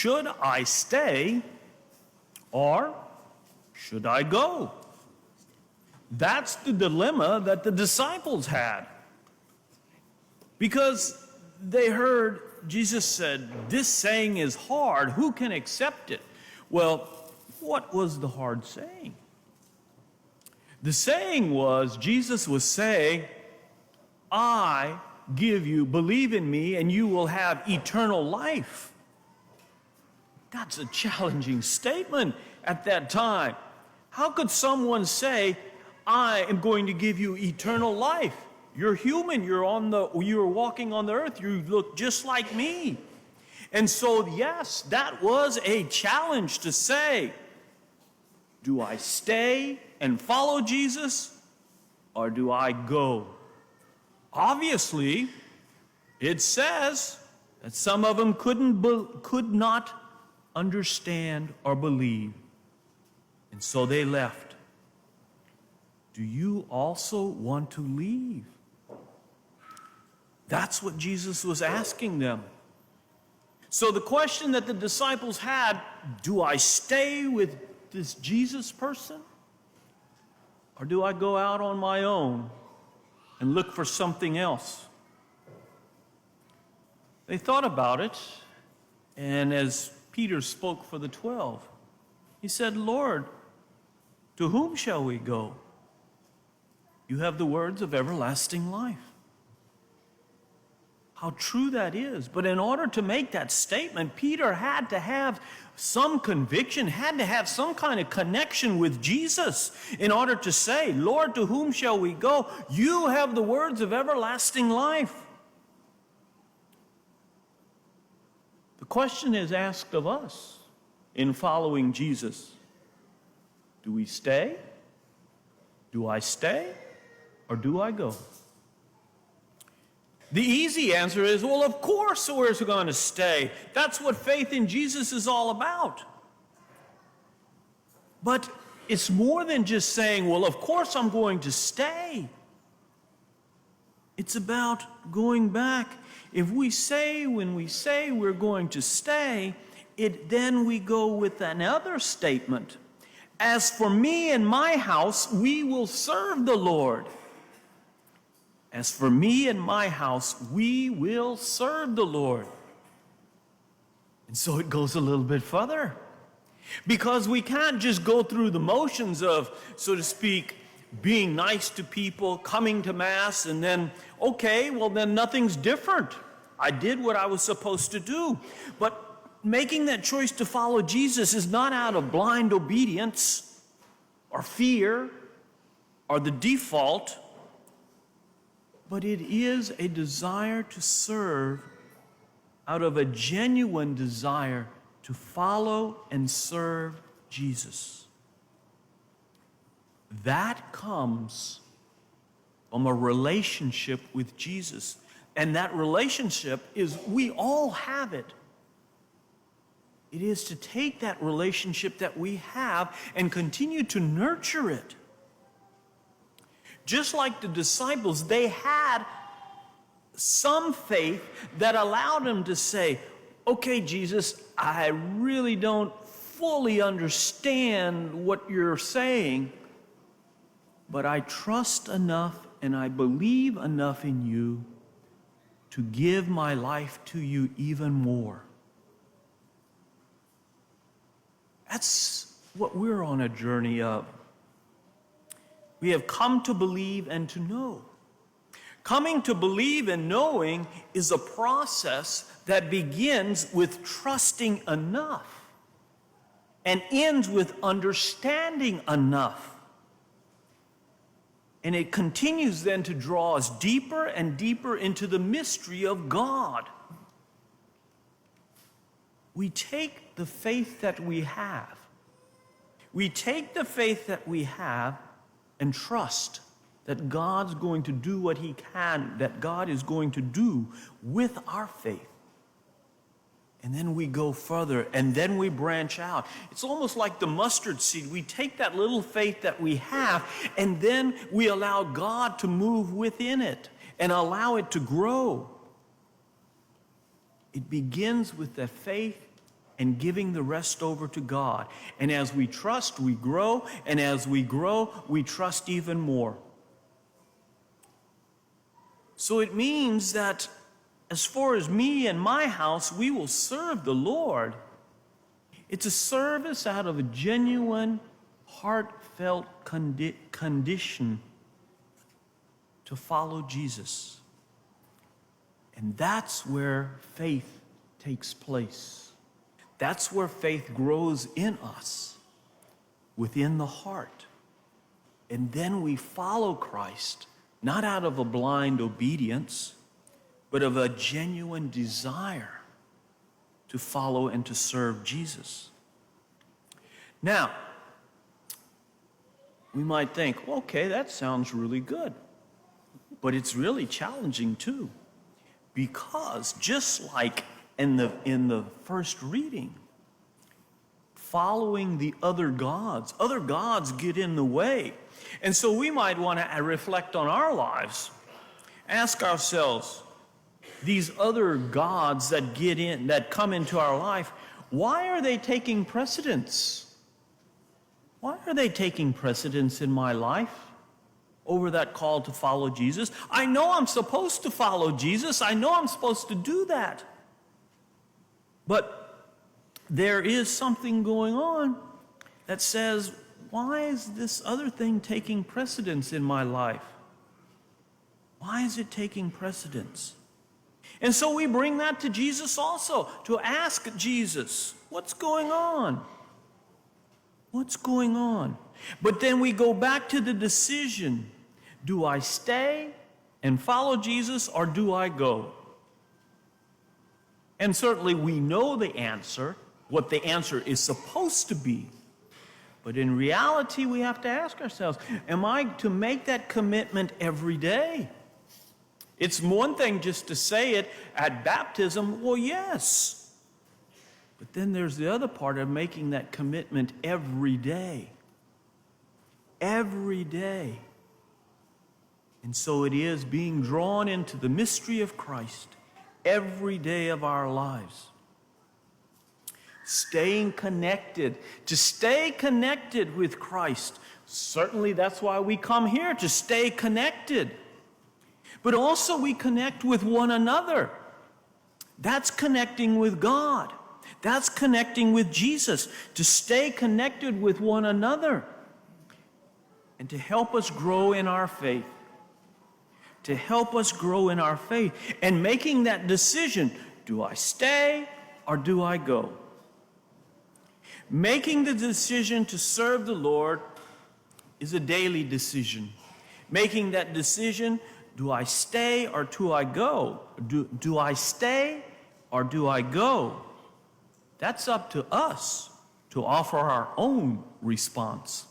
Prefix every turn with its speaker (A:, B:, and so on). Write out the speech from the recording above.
A: should I stay or should I go? That's the dilemma that the disciples had. Because they heard Jesus said, this saying is hard. Who can accept it? Well, what was the hard saying? The saying was, Jesus was saying, I give you, believe in me, and you will have eternal life. That's a challenging statement at that time. How could someone say, I am going to give you eternal life? You're human, you're walking on the earth, you look just like me. And so, yes, that was a challenge to say, do I stay and follow Jesus, or do I go? Obviously, it says that some of them could not understand or believe, and so they left. Do you also want to leave? That's what Jesus was asking them. So the question that the disciples had, do I stay with this Jesus person? Or do I go out on my own and look for something else? They thought about it, and as Peter spoke for the 12, he said, Lord, to whom shall we go? You have the words of everlasting life. How true that is. But in order to make that statement, Peter had to have some conviction, had to have some kind of connection with Jesus in order to say, Lord, to whom shall we go? You have the words of everlasting life. The question is asked of us in following Jesus. Do we stay? Do I stay? Or do I go? The easy answer is, well, of course we're going to stay. That's what faith in Jesus is all about. But it's more than just saying, well, of course I'm going to stay. It's about going back. If we say, when we say we're going to stay, then we go with another statement. As for me and my house, we will serve the Lord. As for me and my house, we will serve the Lord. And so it goes a little bit further. Because we can't just go through the motions of, so to speak, being nice to people, coming to Mass, and then, okay, well then nothing's different. I did what I was supposed to do. But making that choice to follow Jesus is not out of blind obedience or fear or the default, but it is a desire to serve out of a genuine desire to follow and serve Jesus. That comes from a relationship with Jesus. And that relationship is, we all have it. It is to take that relationship that we have and continue to nurture it. Just like the disciples, they had some faith that allowed them to say, okay, Jesus, I really don't fully understand what you're saying, but I trust enough and I believe enough in you to give my life to you even more. That's what we're on a journey of. We have come to believe and to know. Coming to believe and knowing is a process that begins with trusting enough and ends with understanding enough. And it continues then to draw us deeper and deeper into the mystery of God. We take the faith that we have. We take the faith that we have and trust that God's going to do what He can, that God is going to do with our faith. And then we go further, and then we branch out. It's almost like the mustard seed. We take that little faith that we have, and then we allow God to move within it and allow it to grow. It begins with the faith, and giving the rest over to God. And as we trust, we grow, and as we grow, we trust even more. So it means that as far as me and my house, we will serve the Lord. It's a service out of a genuine, heartfelt condition to follow Jesus. And that's where faith takes place. That's where faith grows in us, within the heart. And then we follow Christ, not out of a blind obedience, but of a genuine desire to follow and to serve Jesus. Now, we might think, okay, that sounds really good. But it's really challenging too. Because just like in the first reading, following the other gods get in the way. And so we might want to reflect on our lives, ask ourselves, these other gods that come into our life, why are they taking precedence? Why are they taking precedence in my life over that call to follow Jesus? I know I'm supposed to follow Jesus. I know I'm supposed to do that. But there is something going on that says, why is this other thing taking precedence in my life? Why is it taking precedence? And so we bring that to Jesus also, to ask Jesus, what's going on? What's going on? But then we go back to the decision. Do I stay and follow Jesus, or do I go? And certainly we know the answer, what the answer is supposed to be. But in reality, we have to ask ourselves, am I to make that commitment every day? It's one thing just to say it at baptism, well, yes. But then there's the other part of making that commitment every day. Every day. And so it is being drawn into the mystery of Christ every day of our lives. Staying connected, to stay connected with Christ. Certainly that's why we come here, to stay connected. But also we connect with one another. That's connecting with God. That's connecting with Jesus. To stay connected with one another. And to help us grow in our faith. To help us grow in our faith. And making that decision, do I stay or do I go? Making the decision to serve the Lord is a daily decision. Making that decision, do I stay or do I go? Do I stay or do I go? That's up to us to offer our own response.